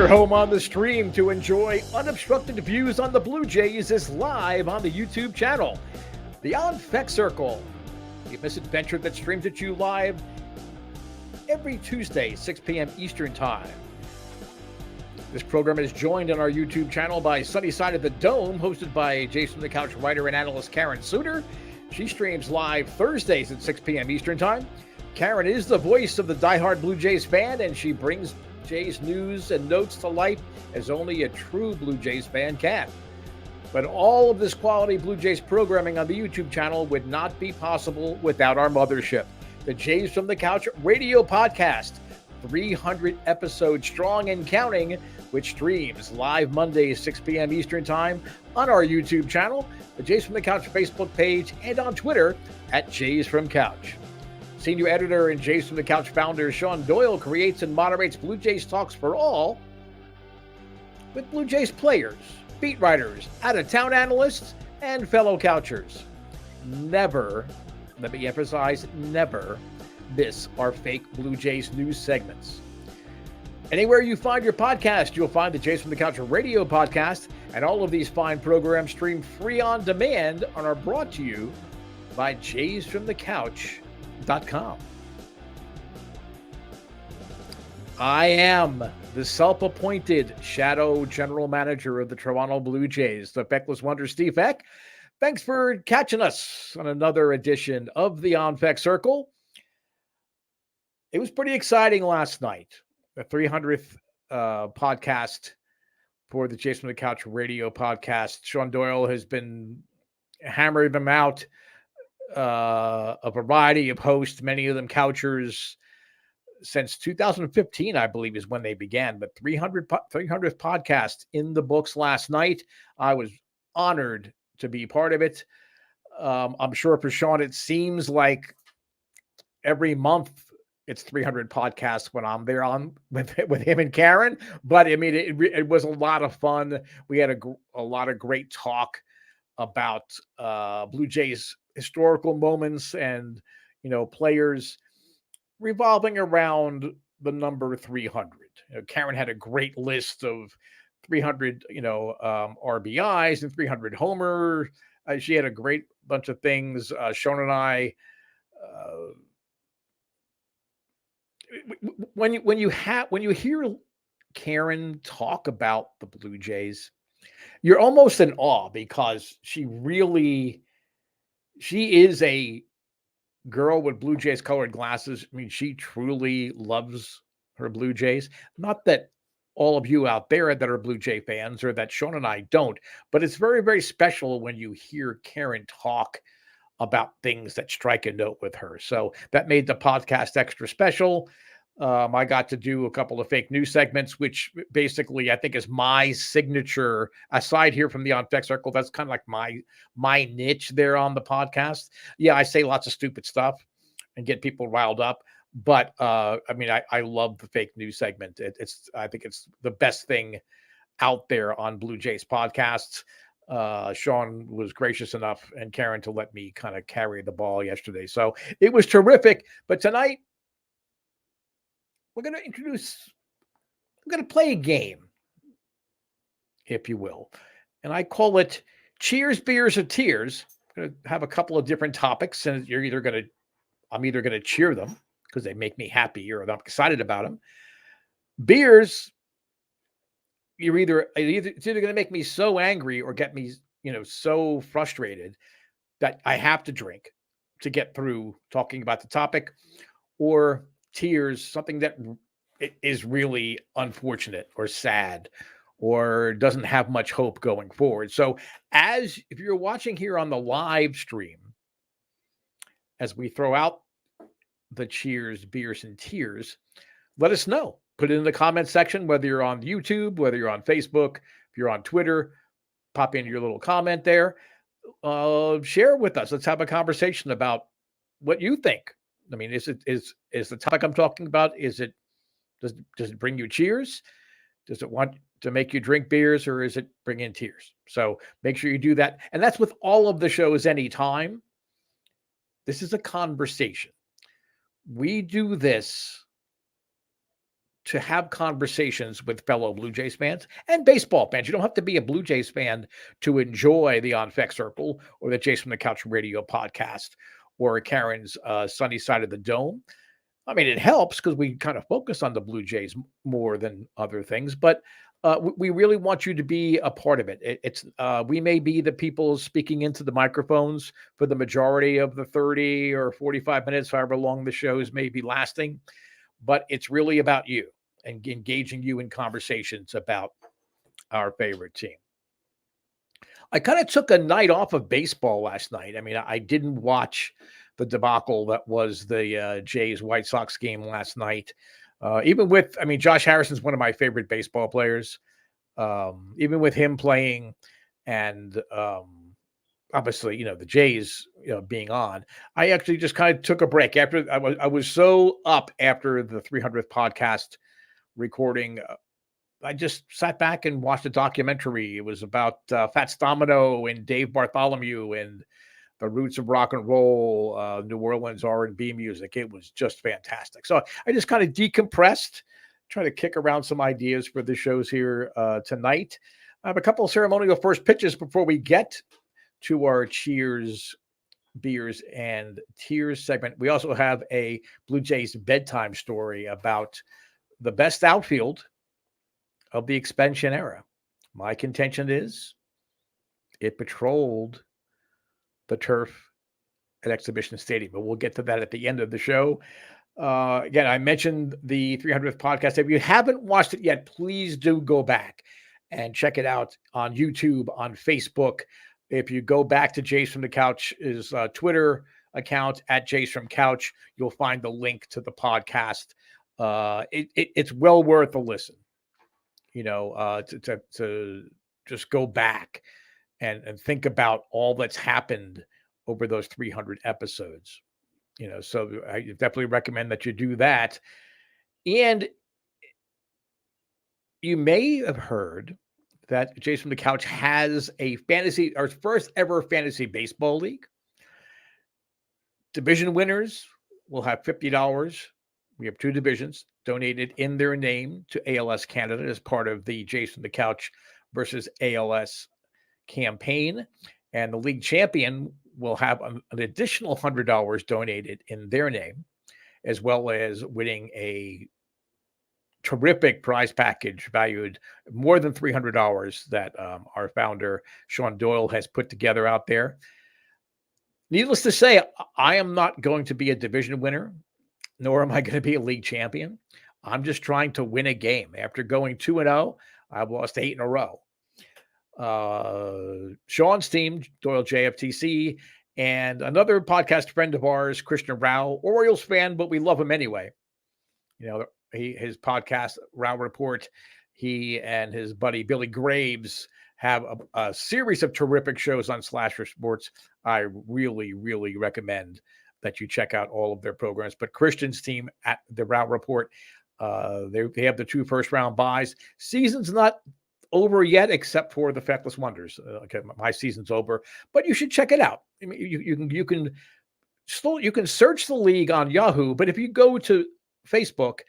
Your home on the stream to enjoy unobstructed views on the Blue Jays is live on the YouTube channel, the On Fek Circle, the misadventure that streams at you live every Tuesday, 6 p.m. Eastern Time. This program is joined on our YouTube channel by Sunny Side of the Dome, hosted by Jason the Couch writer and analyst Karen Suter. She streams live Thursdays at 6 p.m. Eastern Time. Karen is the voice of the diehard Blue Jays fan, and she brings Jays news and notes to life as only a true Blue Jays fan can. But all of this quality Blue Jays programming on the YouTube channel would not be possible without our mothership, the Jays from the Couch radio podcast, 300 episodes strong and counting, which streams live Mondays, 6 p.m. Eastern Time on our YouTube channel, the Jays from the Couch Facebook page, and on Twitter at Jays from Couch. Senior editor and Jays from the Couch founder Shaun Doyle creates and moderates Blue Jays Talks for All with Blue Jays players, beat writers, out-of-town analysts, and fellow Couchers. Never, let me emphasize, never miss our fake Blue Jays news segments. Anywhere you find your podcast, you'll find the Jays from the Couch radio podcast, and all of these fine programs stream free on demand and are brought to you by JaysFromTheCouch.com. I am the self-appointed shadow general manager of the Toronto Blue Jays, the Fekless Wonder, Steve Fek. Thanks for catching us on another edition of the On Fek Circle. It was pretty exciting last night, the 300th podcast for the Jays from the Couch radio podcast. Shaun Doyle has been hammering them out. A variety of hosts, many of them Couchers, since 2015, I believe, is when they began. But 300th podcast in the books last night. I was honored to be part of it. I'm sure for Shaun, it seems like every month it's 300 podcasts when I'm there on with him and Karen. But I mean, it was a lot of fun. We had a lot of great talk about Blue Jays historical moments and, players revolving around the number 300. Karen had a great list of 300, RBIs and 300 homers. She had a great bunch of things. Shaun and I, when you hear Karen talk about the Blue Jays, you're almost in awe because she is a girl with Blue Jays colored glasses. I mean, she truly loves her Blue Jays. Not that all of you out there that are Blue Jay fans or that Shaun and I don't, but it's very, very special when you hear Karen talk about things that strike a note with her. So that made the podcast extra special. I got to do a couple of fake news segments, which basically I think is my signature. Aside here from the On Fek Circle, that's kind of like my niche there on the podcast. Yeah, I say lots of stupid stuff and get people riled up, but I love the fake news segment. I think it's the best thing out there on Blue Jays podcasts. Shaun was gracious enough and Karen to let me kind of carry the ball yesterday, so it was terrific. But tonight, we're going to play a game, if you will. And I call it Cheers, Beers, or Tears. I'm going to have a couple of different topics, and I'm either going to cheer them because they make me happy or I'm excited about them. Beers, it's either going to make me so angry or get me, so frustrated that I have to drink to get through talking about the topic, or tears, something that is really unfortunate or sad or doesn't have much hope going forward. So if you're watching here on the live stream, as we throw out the cheers, beers, and tears, let us know. Put it in the comment section, whether you're on YouTube, whether you're on Facebook, if you're on Twitter, pop in your little comment there. Share with us. Let's have a conversation about what you think. I mean, is the topic I'm talking about, does it bring you cheers? Does it want to make you drink beers, or is it bring in tears? So make sure you do that. And that's with all of the shows anytime. This is a conversation. We do this to have conversations with fellow Blue Jays fans and baseball fans. You don't have to be a Blue Jays fan to enjoy the On Fek Circle or the Jays from the Couch Radio podcast or Karen's Sunny Side of the Dome. I mean, it helps because we kind of focus on the Blue Jays more than other things, but we really want you to be a part of it. It's we may be the people speaking into the microphones for the majority of the 30 or 45 minutes, however long the shows may be lasting, but it's really about you and engaging you in conversations about our favorite team. I kind of took a night off of baseball last night. I mean, I didn't watch the debacle that was the Jays White Sox game last night. Even with, I mean, Josh Harrison's one of my favorite baseball players. Even with him playing and obviously, the Jays, being on, I actually just kind of took a break after I was so up after the 300th podcast recording. I just sat back and watched a documentary. It was about Fats Domino and Dave Bartholomew and the roots of rock and roll, New Orleans R&B music. It was just fantastic. So I just kind of decompressed, trying to kick around some ideas for the shows here tonight. I have a couple of ceremonial first pitches before we get to our cheers, beers, and tears segment. We also have a Blue Jays bedtime story about the best outfield of the expansion era. My contention is it patrolled the turf at Exhibition Stadium, but we'll get to that at the end of the show. Again, I mentioned the 300th podcast. If you haven't watched it yet, please do go back and check it out on YouTube, on Facebook. If you go back to Jays from the Couch's Twitter account at Jays from Couch, you'll find the link to the podcast. It's well worth a listen, to just go back and think about all that's happened over those 300 episodes. So I definitely recommend that you do that. And you may have heard that Jays from the Couch has our first ever fantasy baseball league. Division winners will have $50. We have two divisions donated in their name to ALS Canada as part of the Jays from the Couch versus ALS campaign. And the league champion will have an additional $100 donated in their name, as well as winning a terrific prize package valued more than $300 that our founder, Shaun Doyle, has put together out there. Needless to say, I am not going to be a division winner, nor am I going to be a league champion. I'm just trying to win a game. After going 2-0, I've lost 8 in a row. Sean's team, Doyle JFtC, and another podcast friend of ours, Christian Rao, Orioles fan, but we love him anyway. His podcast, Rao Report, he and his buddy Billy Graves have a series of terrific shows on Slasher Sports. I really, really recommend that you check out all of their programs. But Christian's team at the Rao Report, they have the 2 first-round buys. Season's not over yet, except for the Fekless Wonders. Okay, my season's over, but you should check it out. I mean, you can search the league on Yahoo, but if you go to Facebook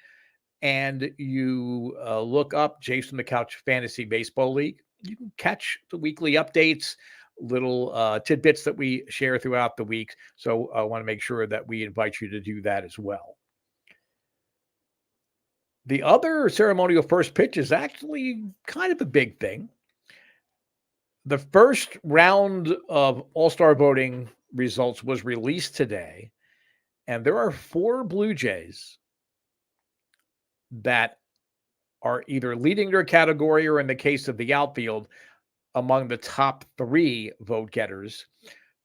and you look up Jays from the Couch Fantasy Baseball League, you can catch the weekly updates, little tidbits that we share throughout the week. So I want to make sure that we invite you to do that as well. The other ceremonial first pitch is actually kind of a big thing. The first round of All-Star voting results was released today, and there are 4 Blue Jays that are either leading their category or, in the case of the outfield, among the top 3 vote getters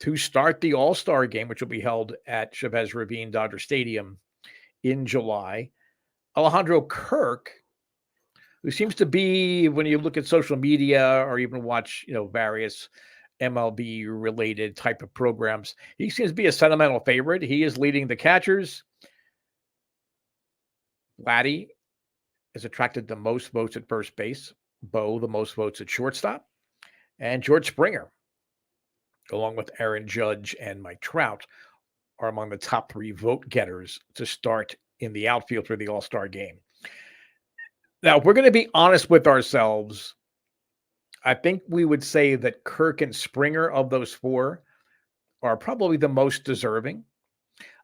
to start the All-Star game, which will be held at Chavez Ravine Dodger Stadium in July. Alejandro Kirk, who seems to be, when you look at social media or even watch, various MLB-related type of programs, he seems to be a sentimental favorite. He is leading the catchers. Vladdy has attracted the most votes at first base. Bo, the most votes at shortstop. And George Springer, along with Aaron Judge and Mike Trout, are among the top 3 vote getters to start in the outfield for the All-Star game. Now, if we're going to be honest with ourselves, I think we would say that Kirk and Springer of those four are probably the most deserving.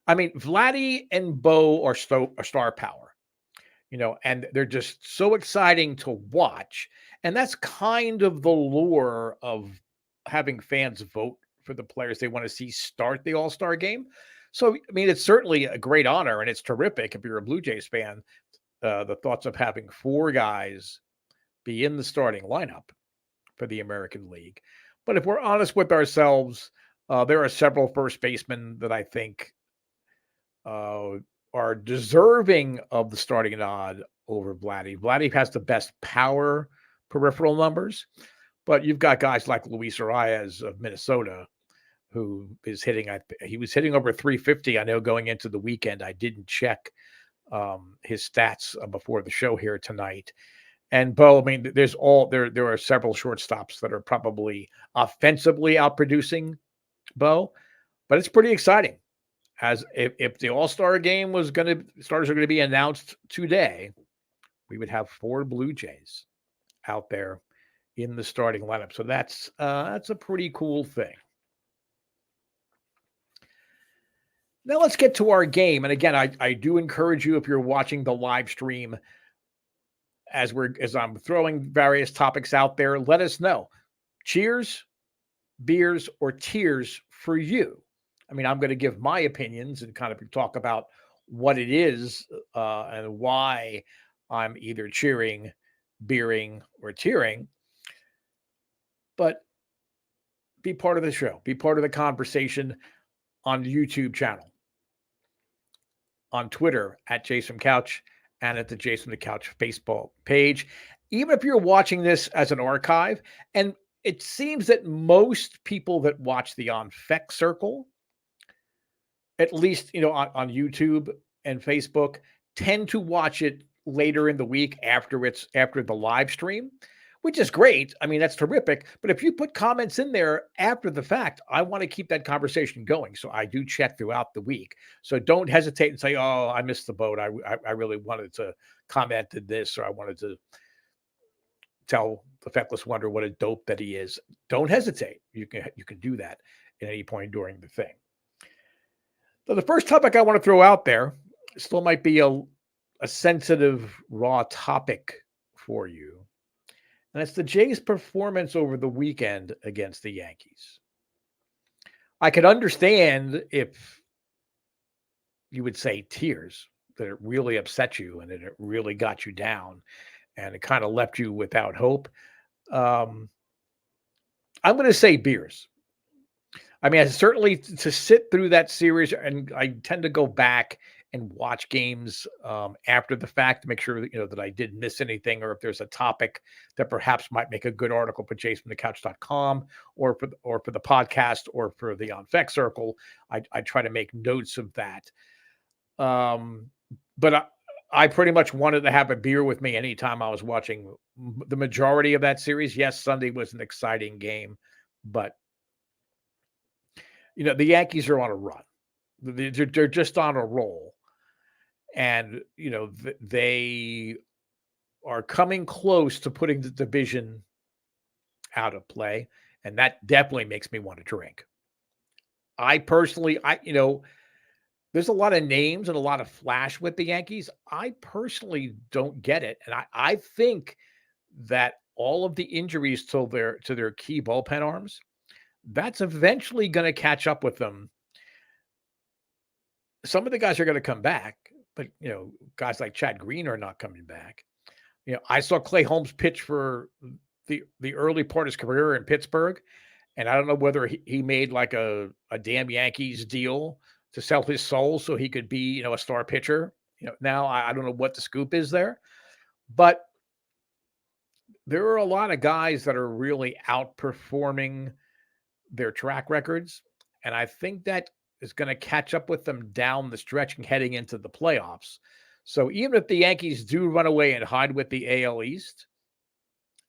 I mean, Vladdy and Bo are star power, and they're just so exciting to watch. And that's kind of the lure of having fans vote for the players they want to see start the All-Star game. So, I mean, it's certainly a great honor, and it's terrific if you're a Blue Jays fan. The thoughts of having four guys be in the starting lineup for the American League. But if we're honest with ourselves, there are several first basemen that I think uh, are deserving of the starting nod over Vladdy. Vladdy has the best power peripheral numbers, but you've got guys like Luis Arias of Minnesota who is hitting. He was hitting over 350. I know going into the weekend. I didn't check his stats before the show here tonight. And Bo, I mean, there are several shortstops that are probably offensively outproducing Bo, but it's pretty exciting. As if the All-Star game starters are going to be announced today, we would have four Blue Jays out there in the starting lineup. So that's a pretty cool thing. Now let's get to our game. And again, I do encourage you, if you're watching the live stream, as I'm throwing various topics out there, let us know. Cheers, beers, or tears for you. I mean, I'm going to give my opinions and kind of talk about what it is and why I'm either cheering, beering, or tearing. But be part of the show. Be part of the conversation on the YouTube channel, on Twitter at Jason Couch, and at the Jason the Couch Facebook page. Even if you're watching this as an archive, and it seems that most people that watch the On Fek Circle, at least on YouTube and Facebook, tend to watch it later in the week after the live stream, which is great. I mean, that's terrific. But if you put comments in there after the fact, I want to keep that conversation going. So I do check throughout the week. So don't hesitate and say, "Oh, I missed the boat. I really wanted to comment to this, or I wanted to tell the Fekless Wonder what a dope that he is." Don't hesitate. You can do that at any point during the thing. So the first topic I want to throw out there still might be a sensitive, raw topic for you. And it's the Jays' performance over the weekend against the Yankees. I could understand if you would say tears, that it really upset you and that it really got you down and it kind of left you without hope. I'm going to say beers. I mean, certainly to sit through that series, and I tend to go back and watch games after the fact to make sure that I didn't miss anything, or if there's a topic that perhaps might make a good article for JasonTheCouch.com or for the podcast or for the On Fek Circle. I try to make notes of that. But I pretty much wanted to have a beer with me anytime I was watching the majority of that series. Yes, Sunday was an exciting game, but the Yankees are on a run. They're just on a roll. And, they are coming close to putting the division out of play. And that definitely makes me want to drink. I personally, there's a lot of names and a lot of flash with the Yankees. I personally don't get it. And I think that all of the injuries to their key bullpen arms, that's eventually going to catch up with them. Some of the guys are going to come back, but guys like Chad Green are not coming back. I saw Clay Holmes pitch for the early part of his career in Pittsburgh, and I don't know whether he made like a damn Yankees deal to sell his soul so he could be a star pitcher. Now I don't know what the scoop is there, but there are a lot of guys that are really outperforming their track records, and I think that is going to catch up with them down the stretch and heading into the playoffs. So even if the Yankees do run away and hide with the AL East,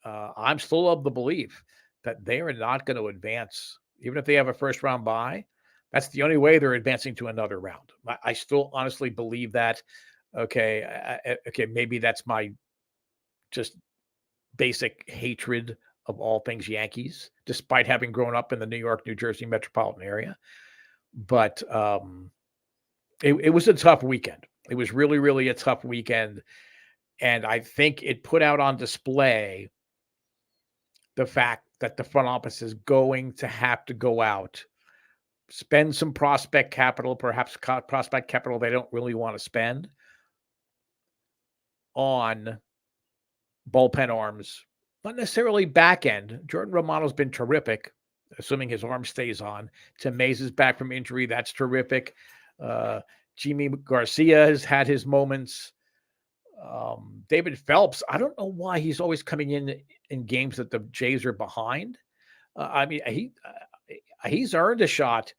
I'm still of the belief that they are not going to advance. Even if they have a first round bye, that's the only way they're advancing to another round. I still honestly believe that. Okay, maybe that's my just basic hatred of all things Yankees, despite having grown up in the New York, New Jersey metropolitan area. But it was a tough weekend. It was really, really a tough weekend. And I think it put out on display the fact that the front office is going to have to go out, spend some prospect capital, perhaps prospect capital they don't really want to spend, on bullpen arms, not necessarily back end. Jordan Romano's been terrific, assuming his arm stays on. Tim Mays is back from injury. That's terrific. Jimmy Garcia has had his moments. David Phelps, I don't know why he's always coming in games that the Jays are behind. I mean, he's earned a shot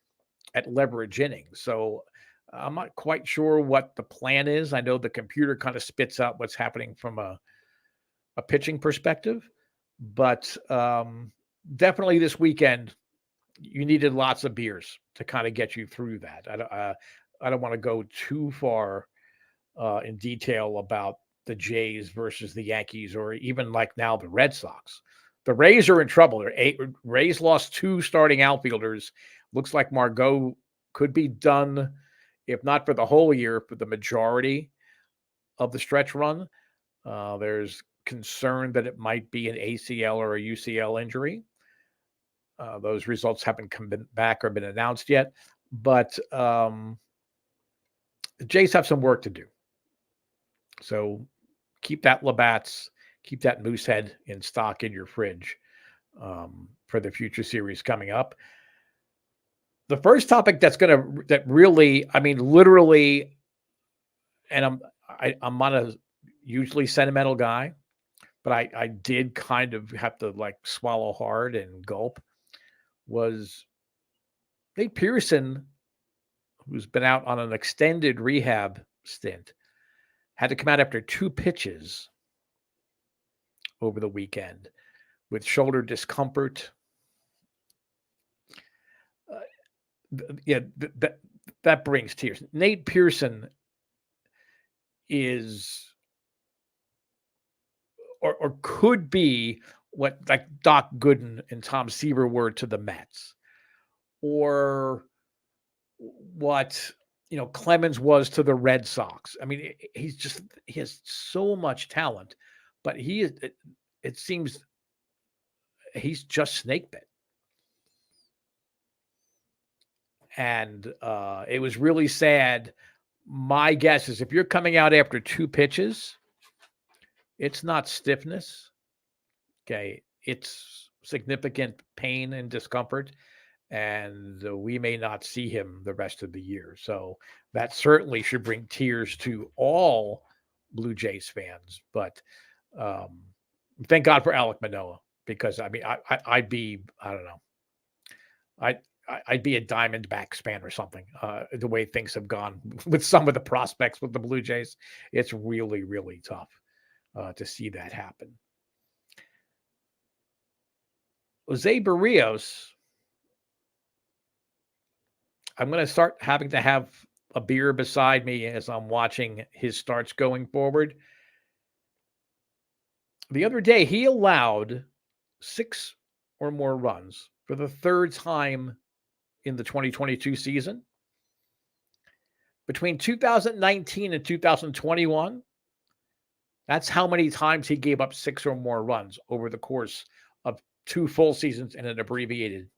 at leverage innings. So I'm not quite sure what the plan is. I know the computer kind of spits out what's happening from a pitching perspective, but definitely this weekend, you needed lots of beers to kind of get you through that. I don't want to go too far in detail about the Jays versus the Yankees, or even like now the Red Sox. The Rays are in trouble. Rays lost 2 starting outfielders. Looks like Margot could be done, if not for the whole year, for the majority of the stretch run. There's concern that it might be an ACL or a UCL injury. Those results haven't come back or been announced yet, but the Jays have some work to do. So keep that Labatt's, keep that Moosehead in stock in your fridge for the future series coming up. The first topic that really, I mean, literally, and I'm not a usually sentimental guy, but I did kind of have to like swallow hard and gulp, was Nate Pearson, who's been out on an extended rehab stint, had to come out after 2 pitches over the weekend with shoulder discomfort. That brings tears. Nate Pearson is or could be what like Doc Gooden and Tom Seaver were to the Mets, or what Clemens was to the Red Sox. I mean, he has so much talent, but it seems he's just snake bit. And it was really sad. My guess is if you're coming out after 2 pitches, it's not stiffness. Okay. It's significant pain and discomfort. And we may not see him the rest of the year. So that certainly should bring tears to all Blue Jays fans. But thank God for Alek Manoah, because I mean, I'd be, I don't know, I'd be a Diamondbacks fan or something. The way things have gone with some of the prospects with the Blue Jays, it's really, really tough to see that happen. Jose Barrios, I'm going to start having to have a beer beside me as I'm watching his starts going forward. The other day, he allowed 6 or more runs for the 3rd time in the 2022 season. Between 2019 and 2021, that's how many times he gave up 6 or more runs over the course of 2 full seasons and an abbreviated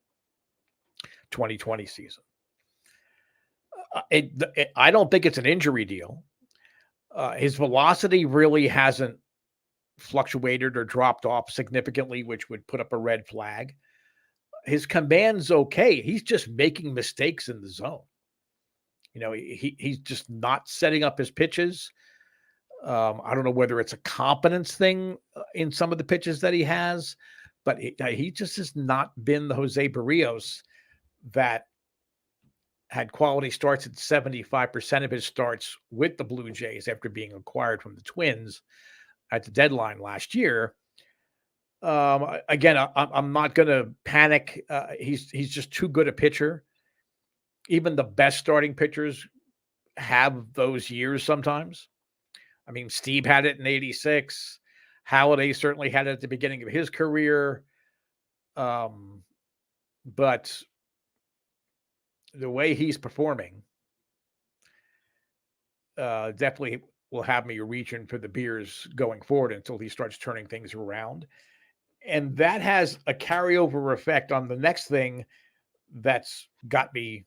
2020 season. I don't think it's an injury deal. His velocity really hasn't fluctuated or dropped off significantly, which would put up a red flag. His command's okay. He's just making mistakes in the zone. He's just not setting up his pitches. I don't know whether it's a confidence thing in some of the pitches that he has, but he just has not been the Jose Barrios that had quality starts at 75% of his starts with the Blue Jays after being acquired from the Twins at the deadline last year. Again, I'm not going to panic. He's just too good a pitcher. Even the best starting pitchers have those years sometimes. I mean, Steve had it in 86. Halladay certainly had it at the beginning of his career. But the way he's performing definitely will have me reaching for the beers going forward until he starts turning things around. And that has a carryover effect on the next thing that's got me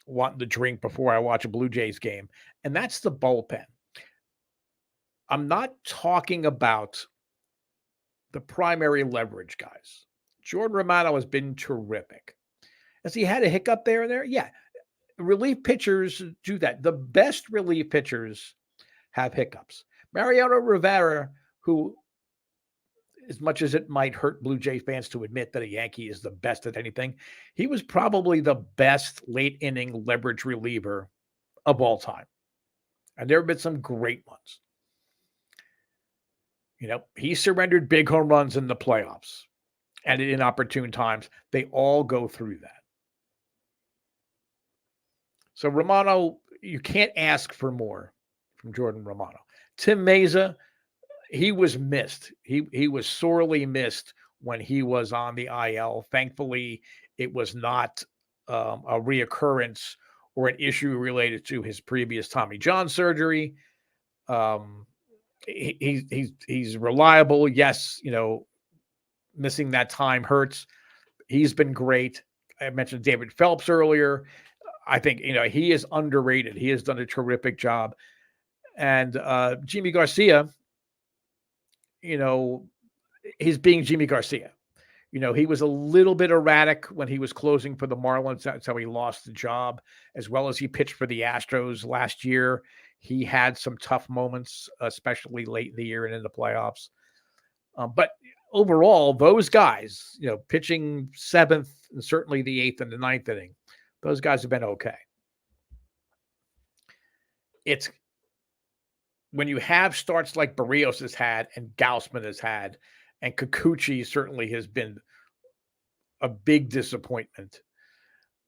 wanting to drink before I watch a Blue Jays game, and that's the bullpen. I'm not talking about the primary leverage guys. Jordan Romano has been terrific. Has he had a hiccup there and there? Yeah. Relief pitchers do that. The best relief pitchers have hiccups. Mariano Rivera, who, as much as it might hurt Blue Jay fans to admit that a Yankee is the best at anything, he was probably the best late inning leverage reliever of all time. And there have been some great ones. You know, he surrendered big home runs in the playoffs and at inopportune times. They all go through that. So Romano, you can't ask for more from Jordan Romano. Tim Meza, he was missed. He was sorely missed when he was on the IL. Thankfully, it was not a reoccurrence or an issue related to his previous Tommy John surgery. He's reliable. Yes, you know, missing that time hurts. He's been great. I mentioned David Phelps earlier. I think, you know, he is underrated. He has done a terrific job. And Jimmy Garcia, you know, he's being Jimmy Garcia. You know, he was a little bit erratic when he was closing for the Marlins. That's how he lost the job, as well as he pitched for the Astros last year. He had some tough moments, especially late in the year and in the playoffs. But overall, those guys, you know, pitching seventh and certainly the eighth and the ninth inning, those guys have been okay. It's when you have starts like Barrios has had and Gausman has had, and Kikuchi certainly has been a big disappointment.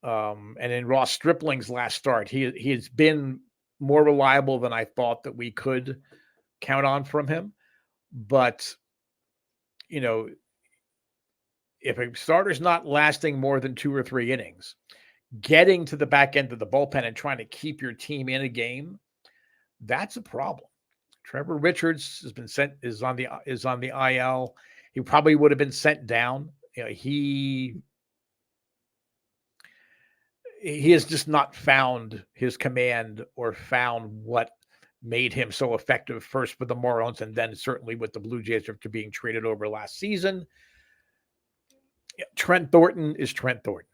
And in Ross Stripling's last start, he has been more reliable than I thought that we could count on from him. But, you know, if a starter's not lasting more than 2 or 3 innings, getting to the back end of the bullpen and trying to keep your team in a game, that's a problem. Trevor Richards has been is on the IL. He probably would have been sent down. You know, he has just not found his command or found what made him so effective first with the Marlins and then certainly with the Blue Jays after being traded over last season. Trent Thornton is Trent Thornton.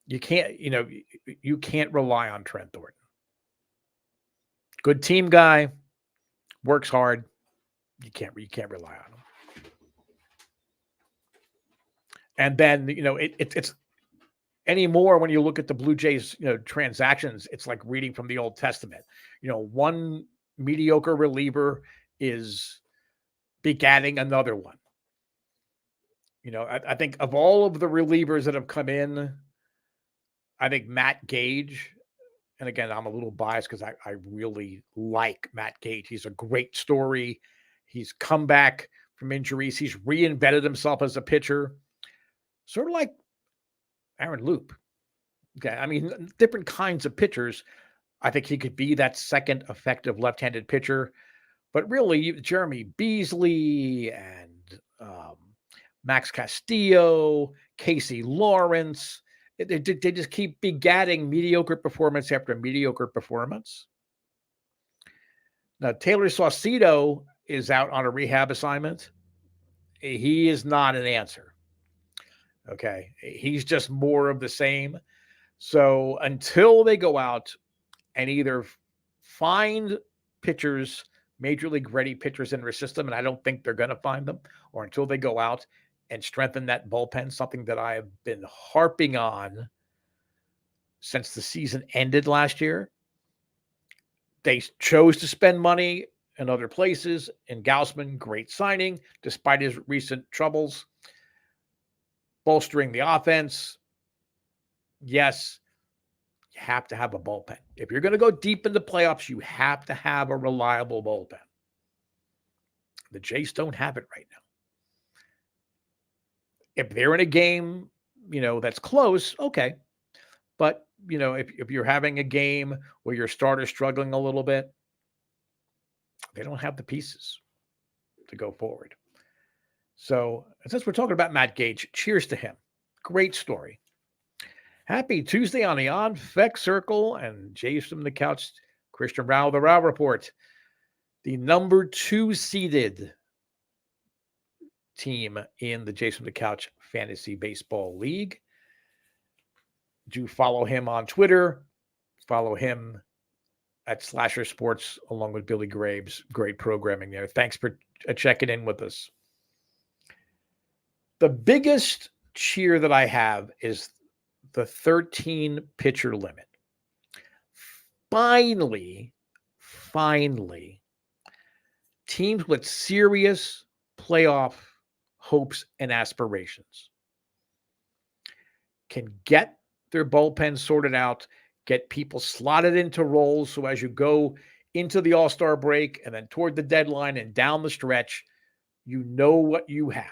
You can't rely on Trent Thornton. Good team guy, works hard. You can't rely on him. And then, you know, it's anymore when you look at the Blue Jays, you know, transactions, it's like reading from the Old Testament. You know, one mediocre reliever is begatting another one. You know, I think of all of the relievers that have come in, I think Matt Gage, and again, I'm a little biased because I really like Matt Gage. He's a great story. He's come back from injuries. He's reinvented himself as a pitcher, sort of like Aaron Loop. Okay, I mean, different kinds of pitchers. I think he could be that second effective left-handed pitcher. But really, Jeremy Beasley and Max Castillo, Casey Lawrence, they just keep begatting mediocre performance after mediocre performance. Now, Taylor Saucedo is out on a rehab assignment. He is not an answer. Okay, he's just more of the same. So until they go out and either find pitchers, major league ready pitchers in their system, and I don't think they're going to find them, or until they go out and strengthen that bullpen, something that I have been harping on since the season ended last year. They chose to spend money in other places. And Gausman, great signing, despite his recent troubles. Bolstering the offense. Yes, you have to have a bullpen. If you're going to go deep in the playoffs, you have to have a reliable bullpen. The Jays don't have it right now. If they're in a game, that's close, okay. But, if you're having a game where your starter's struggling a little bit, they don't have the pieces to go forward. So since we're talking about Matt Gage, cheers to him. Great story. Happy Tuesday on the On Fek Circle and Jays from the Couch. Christian Rao, the Rao Report. The number 2 seeded team in the Jays from the Couch Fantasy Baseball League. Do follow him on Twitter. Follow him at Slasher Sports along with Billy Graves. Great programming there. Thanks for checking in with us. The biggest cheer that I have is the 13 pitcher limit. Finally, teams with serious playoff hopes and aspirations can get their bullpen sorted out, get people slotted into roles. So as you go into the All-Star break and then toward the deadline and down the stretch, you know what you have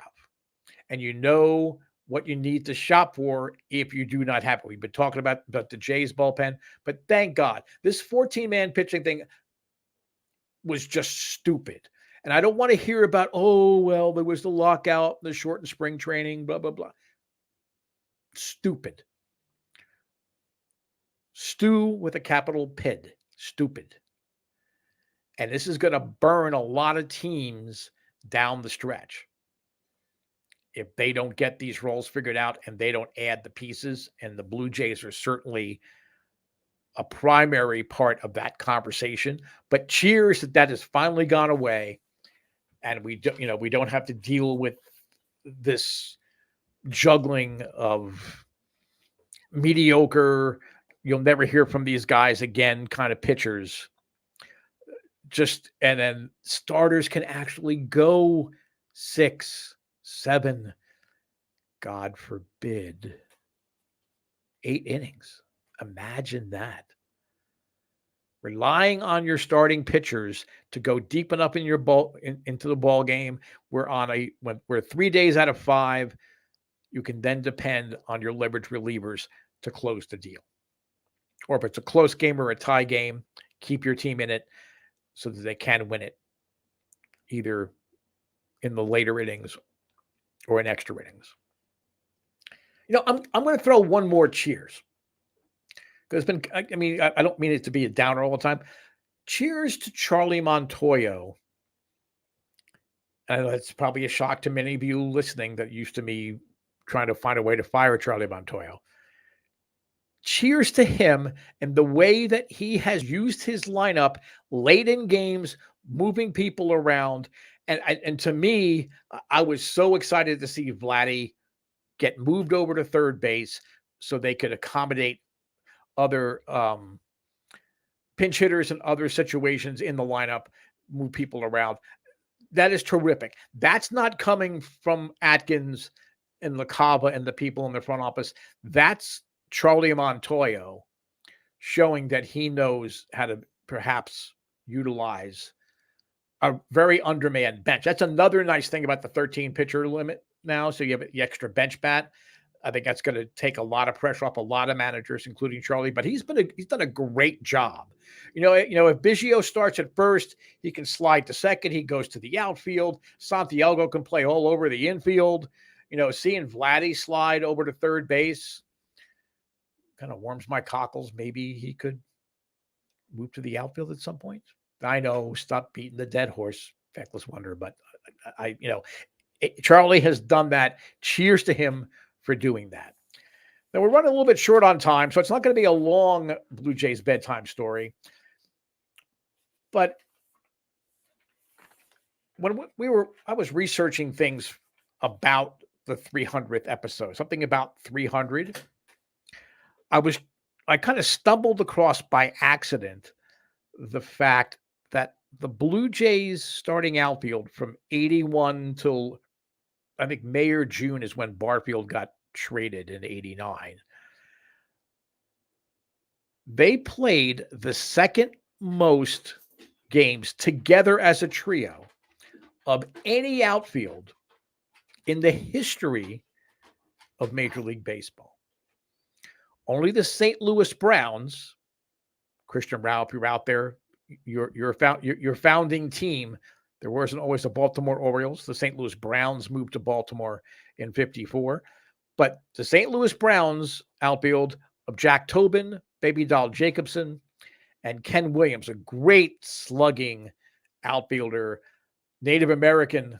and you know what you need to shop for if you do not have it. We've been talking about the Jays bullpen, but thank God this 14-man pitching thing was just stupid. And I don't want to hear about, there was the lockout, the shortened spring training, blah, blah, blah. Stupid. Stew with a capital PID. Stupid. And this is going to burn a lot of teams down the stretch if they don't get these roles figured out and they don't add the pieces. And the Blue Jays are certainly a primary part of that conversation. But cheers that has finally gone away, and we don't have to deal with this juggling of mediocre, you'll never hear from these guys again kind of pitchers. And then starters can actually go 6, 7, God forbid, 8 innings. Imagine that. Relying on your starting pitchers to go deep enough in your into the ball game. We're 3 days out of 5. You can then depend on your leverage relievers to close the deal. Or if it's a close game or a tie game, keep your team in it so that they can win it either in the later innings or in extra innings. I'm going to throw one more cheers. Because I don't mean it to be a downer all the time. Cheers to Charlie Montoyo. I know that's probably a shock to many of you listening that used to me trying to find a way to fire Charlie Montoyo. Cheers to him and the way that he has used his lineup late in games, moving people around. And to me, I was so excited to see Vladdy get moved over to third base so they could accommodate other pinch hitters and other situations in the lineup, move people around. That is terrific. That's not coming from Atkins and LaCava and the people in the front office. That's Charlie Montoyo showing that he knows how to perhaps utilize a very undermanned bench. That's another nice thing about the 13 pitcher limit now. So you have the extra bench bat. I think that's going to take a lot of pressure off a lot of managers, including Charlie. But he's done a great job. If Biggio starts at first, he can slide to second. He goes to the outfield. Santiago can play all over the infield. Seeing Vladdy slide over to third base kind of warms my cockles. Maybe he could move to the outfield at some point. I know, stop beating the dead horse, Fekless Wonder, but Charlie has done that. Cheers to him for doing that. Now we're running a little bit short on time, so it's not going to be a long Blue Jays bedtime story. But when I was researching things about the 300th episode, something about 300. I kind of stumbled across by accident the fact that the Blue Jays starting outfield from 81 till I think May or June is when Barfield got traded in 89. They played the second most games together as a trio of any outfield in the history of Major League Baseball. Only the St. Louis Browns, Christian Rao, if you're out there, your founding team, there wasn't always the Baltimore Orioles. The St. Louis Browns moved to Baltimore in 54. But the St. Louis Browns outfield of Jack Tobin, Baby Doll Jacobson, and Ken Williams, a great slugging outfielder, Native American,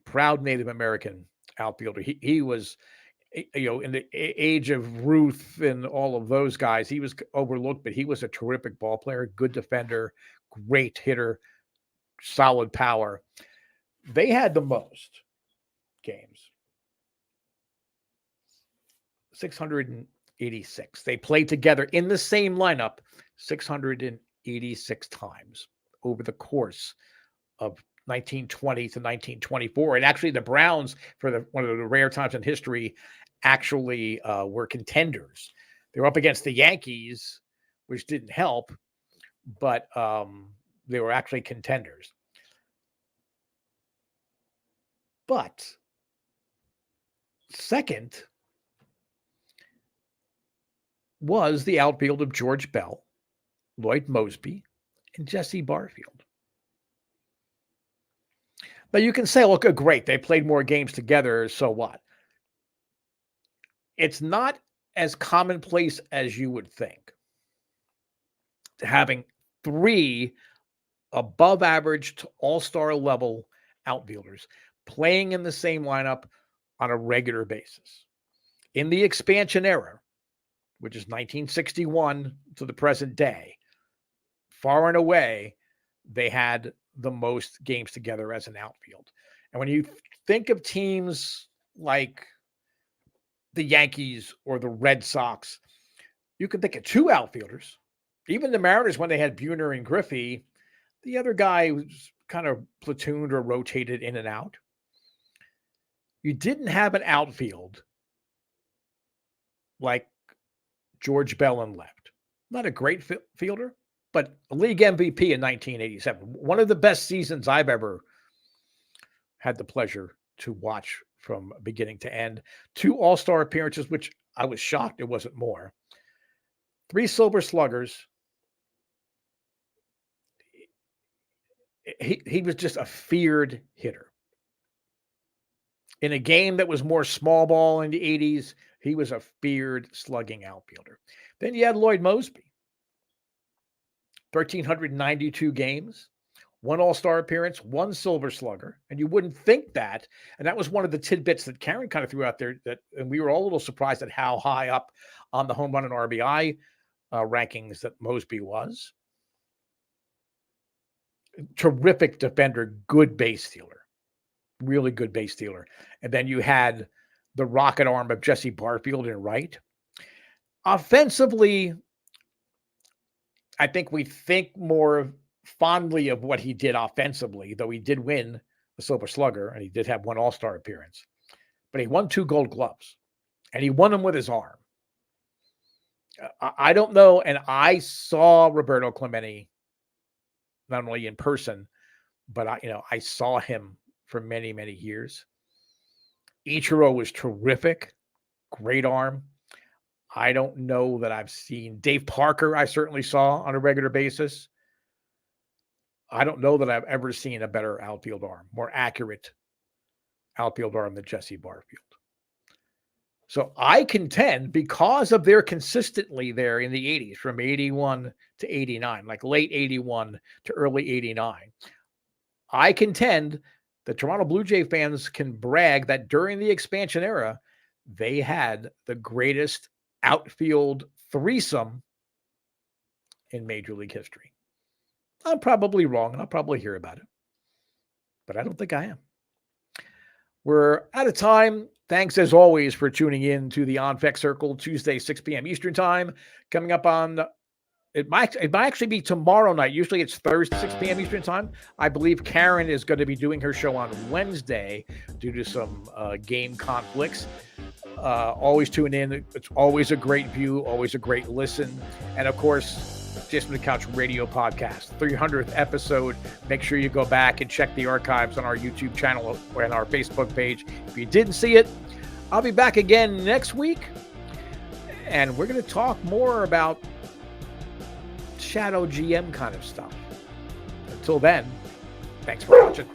proud Native American outfielder. He was, in the age of Ruth and all of those guys, he was overlooked, but he was a terrific ball player, good defender, great hitter, solid power. They had the most games, 686. They played together in the same lineup 686 times over the course of 1920 to 1924. And actually the Browns, for one of the rare times in history, actually were contenders. They were up against the Yankees, which didn't help, but they were actually contenders. But second was the outfield of George Bell, Lloyd Mosby, and Jesse Barfield. Now you can say, look, great, they played more games together, so what? It's not as commonplace as you would think, having three above average to all-star level outfielders playing in the same lineup on a regular basis. In the expansion era, which is 1961 to the present day, far and away, they had the most games together as an outfield. And when you think of teams like the Yankees or the Red Sox, you can think of two outfielders. Even the Mariners, when they had Buhner and Griffey, the other guy was kind of platooned or rotated in and out. You didn't have an outfield like George Bell in left. Not a great fielder, but a league MVP in 1987. One of the best seasons I've ever had the pleasure to watch from beginning to end. 2 all-star appearances, which I was shocked it wasn't more. 3 Silver Sluggers. He was just a feared hitter. In a game that was more small ball in the 80s, he was a feared slugging outfielder. Then you had Lloyd Mosby. 1,392 games, 1 all-star appearance, 1 Silver Slugger. And you wouldn't think that. And that was one of the tidbits that Karen kind of threw out there, and we were all a little surprised at how high up on the home run and RBI rankings that Mosby was. Terrific defender, good base stealer. Really good base stealer. And then you had the rocket arm of Jesse Barfield in right. Offensively, I think we think more fondly of what he did offensively, though he did win the Silver Slugger and he did have 1 all-star appearance. But he won 2 Gold Gloves, and he won them with his arm. I don't know, and I saw Roberto Clemente not only in person, but I saw him for many, many years. Ichiro was terrific, great arm. I don't know that I've seen Dave Parker. I certainly saw on a regular basis. I don't know that I've ever seen a better outfield arm, more accurate outfield arm than Jesse Barfield. So I contend, because of their consistently there in the 80s, from 81 to 89, like late 81 to early 89, I contend the Toronto Blue Jay fans can brag that during the expansion era, they had the greatest outfield threesome in Major League history. I'm probably wrong, and I'll probably hear about it, but I don't think I am. We're out of time. Thanks, as always, for tuning in to the On Fek Circle, Tuesday, 6 p.m. Eastern Time. Coming up on, it might actually be tomorrow night. Usually it's Thursday, 6 p.m. Eastern Time. I believe Karen is going to be doing her show on Wednesday due to some game conflicts. Always tune in. It's always a great view, always a great listen. And, of course, Jason on the Couch Radio Podcast, 300th episode. Make sure you go back and check the archives on our YouTube channel and our Facebook page. If you didn't see it, I'll be back again next week, and we're going to talk more about shadow GM kind of stuff. Until then, thanks for watching.